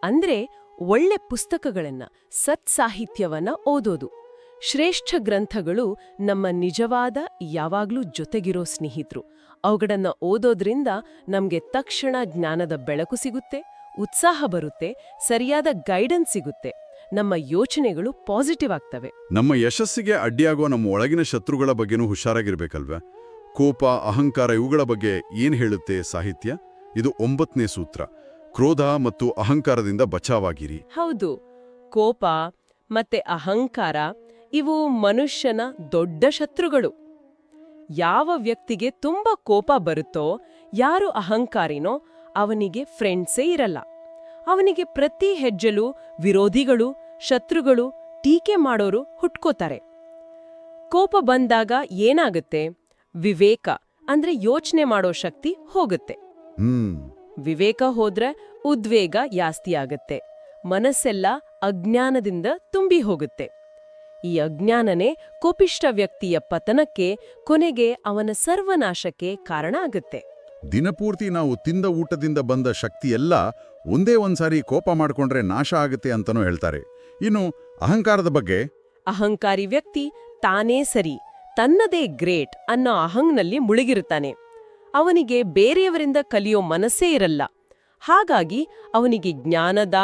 ಅಂದ್ರೆ ಒಳ್ಳೆ ಪುಸ್ತಕಗಳನ್ನ, ಸತ್ಸಾಹಿತ್ಯವನ್ನ ಓದೋದು. ಶ್ರೇಷ್ಠ ಗ್ರಂಥಗಳು ನಮ್ಮ ನಿಜವಾದ, ಯಾವಾಗ್ಲೂ ಜೊತೆಗಿರೋ ಸ್ನೇಹಿತರು. ಅವುಗಳನ್ನ ಓದೋದ್ರಿಂದ ನಮ್ಗೆ ತಕ್ಷಣ ಜ್ಞಾನದ ಬೆಳಕು ಸಿಗುತ್ತೆ, ಉತ್ಸಾಹ ಬರುತ್ತೆ, ಸರಿಯಾದ ಗೈಡೆನ್ಸ್ ಸಿಗುತ್ತೆ, ನಮ್ಮ ಯೋಚನೆಗಳು ಪಾಸಿಟಿವ್ ಆಗ್ತವೆ. ನಮ್ಮ ಯಶಸ್ಸಿಗೆ ಅಡ್ಡಿಯಾಗೋ ನಮ್ಮ ಒಳಗಿನ ಶತ್ರುಗಳ ಬಗ್ಗೆನೂ ಹುಷಾರಾಗಿರ್ಬೇಕಲ್ವ? ಕೋಪ, ಅಹಂಕಾರ ಇವುಗಳ ಬಗ್ಗೆ ಏನ್ ಹೇಳುತ್ತೆ ಸಾಹಿತ್ಯ? ಇದು 9ನೇ ಸೂತ್ರ. ಕ್ರೋಧ ಮತ್ತು ಅಹಂಕಾರದಿಂದ ಬಚಾವಾಗಿರಿ. ಹೌದು, ಕೋಪ ಮತ್ತೆ ಅಹಂಕಾರ ಇವು ಮನುಷ್ಯನ ದೊಡ್ಡ ಶತ್ರುಗಳು. ಯಾವ ವ್ಯಕ್ತಿಗೆ ತುಂಬಾ ಕೋಪ ಬರುತ್ತೋ, ಯಾರು ಅಹಂಕಾರಿನೋ, ಅವನಿಗೆ ಫ್ರೆಂಡ್ಸೇ ಇರಲ್ಲ. ಅವನಿಗೆ ಪ್ರತಿ ಹೆಜ್ಜೆಲೂ ವಿರೋಧಿಗಳು, ಶತ್ರುಗಳು, ಟೀಕೆ ಮಾಡೋರು ಹುಟ್ಕೋತಾರೆ. ಕೋಪ ಬಂದಾಗ ಏನಾಗುತ್ತೆ? ವಿವೇಕ ಅಂದ್ರೆ ಯೋಚನೆ ಮಾಡೋ ಶಕ್ತಿ ಹೋಗುತ್ತೆ. ವಿವೇಕ ಹೋದ್ರೆ ಉದ್ವೇಗ ಜಾಸ್ತಿ ಆಗತ್ತೆ. ಮನಸ್ಸೆಲ್ಲ ಅಜ್ಞಾನದಿಂದ ತುಂಬಿ ಹೋಗುತ್ತೆ. ಈ ಅಜ್ಞಾನನೇ ಕೋಪಿಷ್ಠ ವ್ಯಕ್ತಿಯ ಪತನಕ್ಕೆ, ಕೊನೆಗೆ ಅವನ ಸರ್ವನಾಶಕ್ಕೆ ಕಾರಣ ಆಗುತ್ತೆ. ದಿನಪೂರ್ತಿ ನಾವು ತಿಂದ ಊಟದಿಂದ ಬಂದ ಶಕ್ತಿಯೆಲ್ಲ ಒಂದೇ ಒಂದ್ಸಾರಿ ಕೋಪ ಮಾಡ್ಕೊಂಡ್ರೆ ನಾಶ ಆಗುತ್ತೆ ಅಂತನೂ ಹೇಳ್ತಾರೆ. ಇನ್ನು ಅಹಂಕಾರದ ಬಗ್ಗೆ? ಅಹಂಕಾರಿ ವ್ಯಕ್ತಿ ತಾನೇ ಸರಿ, ತನ್ನದೇ ಗ್ರೇಟ್ ಅನ್ನೋ ಅಹಂನಲ್ಲಿ ಮುಳುಗಿರುತ್ತಾನೆ. ಅವನಿಗೆ ಬೇರೆಯವರಿಂದ ಕಲಿಯೋ ಮನಸ್ಸೇ ಇರಲ್ಲ. ಹಾಗಾಗಿ ಅವನಿಗೆ ಜ್ಞಾನದ,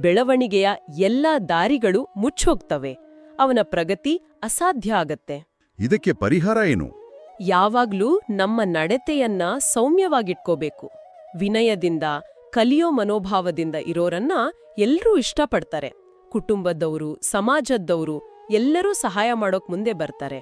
ಬೆಳವಣಿಗೆಯ ಎಲ್ಲಾ ದಾರಿಗಳು ಮುಚ್ಚೋಗ್ತವೆ. ಅವನ ಪ್ರಗತಿ ಅಸಾಧ್ಯ ಆಗತ್ತೆ. ಇದಕ್ಕೆ ಪರಿಹಾರ ಏನು? ಯಾವಾಗ್ಲೂ ನಮ್ಮ ನಡತೆಯನ್ನ ಸೌಮ್ಯವಾಗಿಟ್ಕೋಬೇಕು. ವಿನಯದಿಂದ, ಕಲಿಯೋ ಮನೋಭಾವದಿಂದ ಇರೋರನ್ನ ಎಲ್ರೂ ಇಷ್ಟಪಡ್ತಾರೆ. ಕುಟುಂಬದವರು, ಸಮಾಜದವರು ಎಲ್ಲರೂ ಸಹಾಯ ಮಾಡೋಕ್ ಮುಂದೆ ಬರ್ತಾರೆ.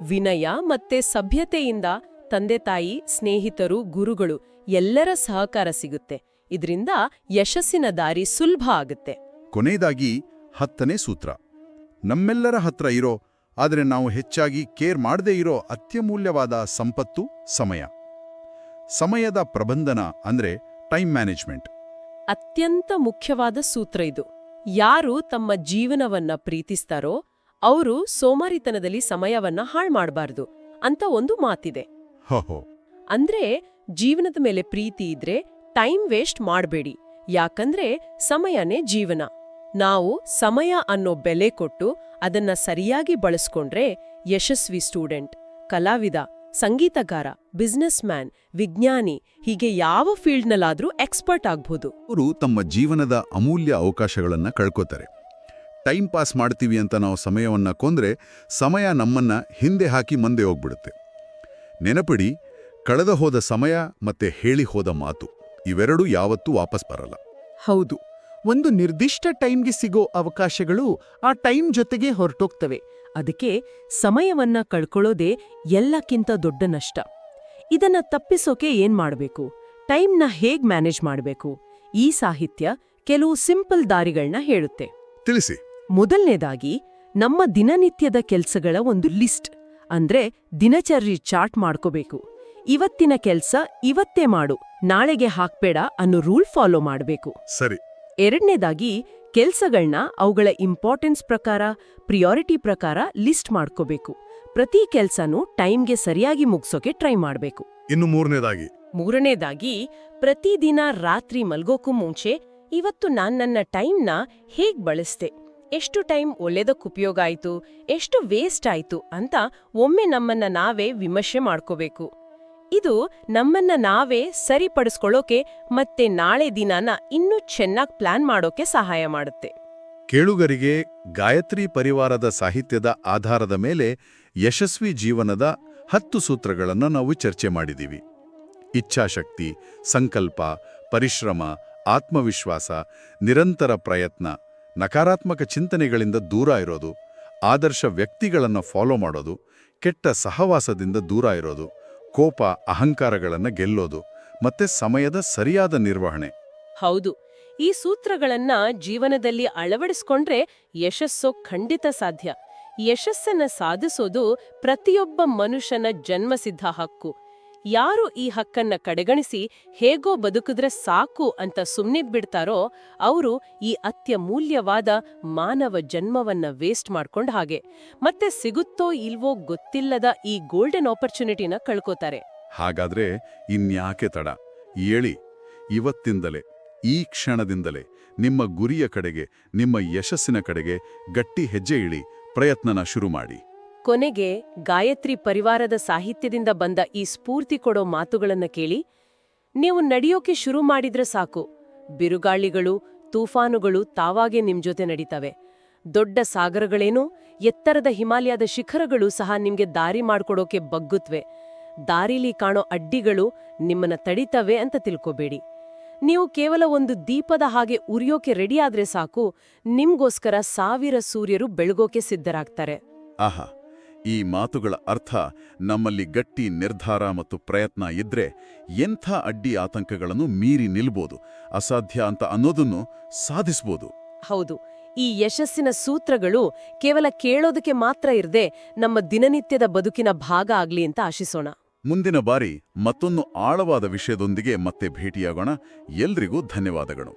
ವಿನಯ ಮತ್ತೆ ಸಭ್ಯತೆಯಿಂದ ತಂದೆ ತಾಯಿ, ಸ್ನೇಹಿತರು, ಗುರುಗಳು ಎಲ್ಲರ ಸಹಕಾರ ಸಿಗುತ್ತೆ. ಇದರಿಂದ ಯಶಸ್ಸಿನ ದಾರಿ ಸುಲಭ ಆಗುತ್ತೆ. ಕೊನೆಯದಾಗಿ 10ನೇ ಸೂತ್ರ. ನಮ್ಮೆಲ್ಲರ ಹತ್ರ ಇರೋ, ಆದರೆ ನಾವು ಹೆಚ್ಚಾಗಿ ಕೇರ್ ಮಾಡದೇ ಇರೋ ಅತ್ಯಮೂಲ್ಯವಾದ ಸಂಪತ್ತು ಸಮಯ. ಸಮಯದ ಪ್ರಬಂಧನ ಅಂದ್ರೆ ಟೈಮ್ ಮ್ಯಾನೇಜ್ಮೆಂಟ್. ಅತ್ಯಂತ ಮುಖ್ಯವಾದ ಸೂತ್ರ ಇದು. ಯಾರು ತಮ್ಮ ಜೀವನವನ್ನ ಪ್ರೀತಿಸ್ತಾರೋ ಅವರು ಸೋಮಾರಿತನದಲ್ಲಿ ಸಮಯವನ್ನ ಹಾಳು ಮಾಡಬಾರ್ದು ಅಂತ ಒಂದು ಮಾತಿದೆ. ಅಂದ್ರೆ ಜೀವನದ ಮೇಲೆ ಪ್ರೀತಿ ಇದ್ರೆ ಟೈಮ್ ವೇಸ್ಟ್ ಮಾಡಬೇಡಿ. ಯಾಕಂದ್ರೆ ಸಮಯನೇ ಜೀವನ. ನಾವು ಸಮಯ ಅನ್ನೋ ಬೆಲೆ ಕೊಟ್ಟು ಅದನ್ನ ಸರಿಯಾಗಿ ಬಳಸ್ಕೊಂಡ್ರೆ ಯಶಸ್ವಿ ಸ್ಟೂಡೆಂಟ್, ಕಲಾವಿದ, ಸಂಗೀತಗಾರ, ಬಿಸ್ನೆಸ್ ಮ್ಯಾನ್, ವಿಜ್ಞಾನಿ, ಹೀಗೆ ಯಾವ ಫೀಲ್ಡ್ನಲ್ಲಾದ್ರೂ ಎಕ್ಸ್ಪರ್ಟ್ ಆಗ್ಬೋದು. ಅವರು ತಮ್ಮ ಜೀವನದ ಅಮೂಲ್ಯ ಅವಕಾಶಗಳನ್ನ ಕಳ್ಕೋತಾರೆ. ಟೈಮ್ ಪಾಸ್ ಮಾಡ್ತೀವಿ ಅಂತ ನಾವು ಸಮಯವನ್ನ ಕೊಂದ್ರೆ ಸಮಯ ನಮ್ಮನ್ನ ಹಿಂದೆ ಹಾಕಿ ಮುಂದೆ ಹೋಗ್ಬಿಡುತ್ತೆ. ನೆನಪಿಡಿ, ಕಳೆದ ಹೋದ ಸಮಯ ಮತ್ತೆ ಹೇಳಿ ಹೋದ ಮಾತು ಇವೆರಡೂ ಯಾವತ್ತೂ ವಾಪಸ್ ಬರಲ್ಲ. ಹೌದು, ಒಂದು ನಿರ್ದಿಷ್ಟ ಟೈಮ್ಗೆ ಸಿಗೋ ಅವಕಾಶಗಳು ಆ ಟೈಮ್ ಜೊತೆಗೆ ಹೊರಟೋಗ್ತವೆ. ಅದಕ್ಕೆ ಸಮಯವನ್ನ ಕಳ್ಕೊಳ್ಳೋದೇ ಎಲ್ಲಕ್ಕಿಂತ ದೊಡ್ಡ ನಷ್ಟ. ಇದನ್ನ ತಪ್ಪಿಸೋಕೆ ಏನ್ ಮಾಡ್ಬೇಕು? ಟೈಮ್ನ ಹೇಗ್ ಮ್ಯಾನೇಜ್ ಮಾಡ್ಬೇಕು? ಈ ಸಾಹಿತ್ಯ ಕೆಲವು ಸಿಂಪಲ್ ದಾರಿಗಳನ್ನ ಹೇಳುತ್ತೆ. ತಿಳಿಸಿ. ಮೊದಲನೇದಾಗಿ, ನಮ್ಮ ದಿನನಿತ್ಯದ ಕೆಲ್ಸಗಳ ಒಂದು ಲಿಸ್ಟ್, ಅಂದ್ರೆ ದಿನಚರಿ ಚಾರ್ಟ್ ಮಾಡ್ಕೋಬೇಕು. ಇವತ್ತಿನ ಕೆಲ್ಸ ಇವತ್ತೇ ಮಾಡು, ನಾಳೆಗೆ ಹಾಕ್ಬೇಡ ಅನ್ನೋ ರೂಲ್ ಫಾಲೋ ಮಾಡ್ಬೇಕು. ಸರಿ. ಎರಡನೇದಾಗಿ, ಕೆಲ್ಸಗಳ್ನ ಅವುಗಳ ಇಂಪಾರ್ಟೆನ್ಸ್ ಪ್ರಕಾರ, ಪ್ರಿಯಾರಿಟಿ ಪ್ರಕಾರ ಲಿಸ್ಟ್ ಮಾಡ್ಕೋಬೇಕು. ಪ್ರತಿ ಕೆಲ್ಸನೂ ಟೈಮ್ಗೆ ಸರಿಯಾಗಿ ಮುಗ್ಸೋಕೆ ಟ್ರೈ ಮಾಡ್ಬೇಕು. ಇನ್ನು ಮೂರನೇದಾಗಿ, ಪ್ರತಿದಿನ ರಾತ್ರಿ ಮಲ್ಗೋಕ್ಕೂ ಮುಂಚೆ ಇವತ್ತು ನಾನ್ ನನ್ನ ಟೈಮ್ನ ಹೇಗ್ ಬಳಸ್ದೆ, ಎಷ್ಟು ಟೈಮ್ ಒಳ್ಳೆದಕ್ಕೆ ಉಪಯೋಗ ಆಯ್ತು, ಎಷ್ಟು ವೇಸ್ಟ್ ಆಯ್ತು ಅಂತ ಒಮ್ಮೆ ನಮ್ಮನ್ನ ನಾವೇ ವಿಮರ್ಶೆ ಮಾಡ್ಕೋಬೇಕು. ಇದು ನಮ್ಮನ್ನ ನಾವೇ ಸರಿಪಡಿಸ್ಕೊಳ್ಳೋಕೆ ಮತ್ತೆ ನಾಳೆ ದಿನಾನ ಇನ್ನೂ ಚೆನ್ನಾಗಿ ಪ್ಲಾನ್ ಮಾಡೋಕೆ ಸಹಾಯ ಮಾಡುತ್ತೆ. ಕೇಳುಗರಿಗೆ ಗಾಯತ್ರಿ ಪರಿವಾರದ ಸಾಹಿತ್ಯದ ಆಧಾರದ ಮೇಲೆ ಯಶಸ್ವಿ ಜೀವನದ 10 ಸೂತ್ರಗಳನ್ನು ನಾವು ಚರ್ಚೆ ಮಾಡಿದ್ದೀವಿ. ಇಚ್ಛಾಶಕ್ತಿ, ಸಂಕಲ್ಪ, ಪರಿಶ್ರಮ, ಆತ್ಮವಿಶ್ವಾಸ, ನಿರಂತರ ಪ್ರಯತ್ನ, ನಕಾರಾತ್ಮಕ ಚಿಂತನೆಗಳಿಂದ ದೂರ ಇರೋದು, ಆದರ್ಶ ವ್ಯಕ್ತಿಗಳನ್ನು ಫಾಲೋ ಮಾಡೋದು, ಕೆಟ್ಟ ಸಹವಾಸದಿಂದ ದೂರ ಇರೋದು, ಕೋಪ ಅಹಂಕಾರಗಳನ್ನು ಗೆಲ್ಲೋದು, ಮತ್ತೆ ಸಮಯದ ಸರಿಯಾದ ನಿರ್ವಹಣೆ. ಹೌದು, ಈ ಸೂತ್ರಗಳನ್ನ ಜೀವನದಲ್ಲಿ ಅಳವಡಿಸ್ಕೊಂಡ್ರೆ ಯಶಸ್ಸು ಖಂಡಿತ ಸಾಧ್ಯ. ಯಶಸ್ಸನ್ನ ಸಾಧಿಸೋದು ಪ್ರತಿಯೊಬ್ಬ ಮನುಷ್ಯನ ಜನ್ಮಸಿದ್ಧ ಹಕ್ಕು. ಯಾರು ಈ ಹಕ್ಕನ್ನ ಕಡೆಗಣಿಸಿ ಹೇಗೋ ಬದುಕಿದ್ರೆ ಸಾಕು ಅಂತ ಸುಮ್ನಿದ್ಬಿಡ್ತಾರೋ ಅವರು ಈ ಅತ್ಯಮೂಲ್ಯವಾದ ಮಾನವ ಜನ್ಮವನ್ನ ವೇಸ್ಟ್ ಮಾಡ್ಕೊಂಡ್ ಹಾಗೆ, ಮತ್ತೆ ಸಿಗುತ್ತೋ ಇಲ್ವೋ ಗೊತ್ತಿಲ್ಲದ ಈ ಗೋಲ್ಡನ್ ಆಪರ್ಚುನಿಟಿನ ಕಳ್ಕೋತಾರೆ. ಹಾಗಾದ್ರೆ ಇನ್ಯಾಕೆ ತಡ? ಏಳಿ, ಇವತ್ತಿಂದಲೇ, ಈ ಕ್ಷಣದಿಂದಲೇ ನಿಮ್ಮ ಗುರಿಯ ಕಡೆಗೆ, ನಿಮ್ಮ ಯಶಸ್ಸಿನ ಕಡೆಗೆ ಗಟ್ಟಿ ಹೆಜ್ಜೆ ಇಳಿ, ಪ್ರಯತ್ನನ ಶುರು ಮಾಡಿ. ಕೊನೆಗೆ ಗಾಯತ್ರಿ ಪರಿವಾರದ ಸಾಹಿತ್ಯದಿಂದ ಬಂದ ಈ ಸ್ಫೂರ್ತಿ ಕೊಡೋ ಮಾತುಗಳನ್ನ ಕೇಳಿ. ನೀವು ನಡೆಯೋಕೆ ಶುರು ಮಾಡಿದ್ರೆ ಸಾಕು, ಬಿರುಗಾಳಿಗಳು, ತೂಫಾನುಗಳು ತಾವಾಗೆ ನಿಮ್ ಜೊತೆ ನಡೀತವೆ. ದೊಡ್ಡ ಸಾಗರಗಳೇನೋ, ಎತ್ತರದ ಹಿಮಾಲಯದ ಶಿಖರಗಳು ಸಹ ನಿಮ್ಗೆ ದಾರಿ ಮಾಡ್ಕೊಡೋಕೆ ಬಗ್ಗುತ್ವೆ. ದಾರಿಲಿ ಕಾಣೋ ಅಡ್ಡಿಗಳು ನಿಮ್ಮನ್ನ ತಡಿತವೆ ಅಂತ ತಿಳ್ಕೋಬೇಡಿ. ನೀವು ಕೇವಲ ಒಂದು ದೀಪದ ಹಾಗೆ ಉರಿಯೋಕೆ ರೆಡಿಯಾದ್ರೆ ಸಾಕು, ನಿಮ್ಗೋಸ್ಕರ 1000 ಸೂರ್ಯರು ಬೆಳಗೋಕೆ ಸಿದ್ಧರಾಗ್ತಾರೆ. ಆಹಾ, ಈ ಮಾತುಗಳ ಅರ್ಥ ನಮ್ಮಲ್ಲಿ ಗಟ್ಟಿ ನಿರ್ಧಾರ ಮತ್ತು ಪ್ರಯತ್ನ ಇದ್ರೆ ಎಂಥ ಅಡ್ಡಿ ಆತಂಕಗಳನ್ನು ಮೀರಿ ನಿಲ್ಬೋದು, ಅಸಾಧ್ಯ ಅಂತ ಅನ್ನೋದನ್ನು ಸಾಧಿಸ್ಬೋದು. ಹೌದು, ಈ ಯಶಸ್ಸಿನ ಸೂತ್ರಗಳು ಕೇವಲ ಕೇಳೋದಕ್ಕೆ ಮಾತ್ರ ಇರದೆ ನಮ್ಮ ದಿನನಿತ್ಯದ ಬದುಕಿನ ಭಾಗ ಆಗ್ಲಿ ಅಂತ ಆಶಿಸೋಣ. ಮುಂದಿನ ಬಾರಿ ಮತ್ತೊಂದು ಆಳವಾದ ವಿಷಯದೊಂದಿಗೆ ಮತ್ತೆ ಭೇಟಿಯಾಗೋಣ. ಎಲ್ರಿಗೂ ಧನ್ಯವಾದಗಳು.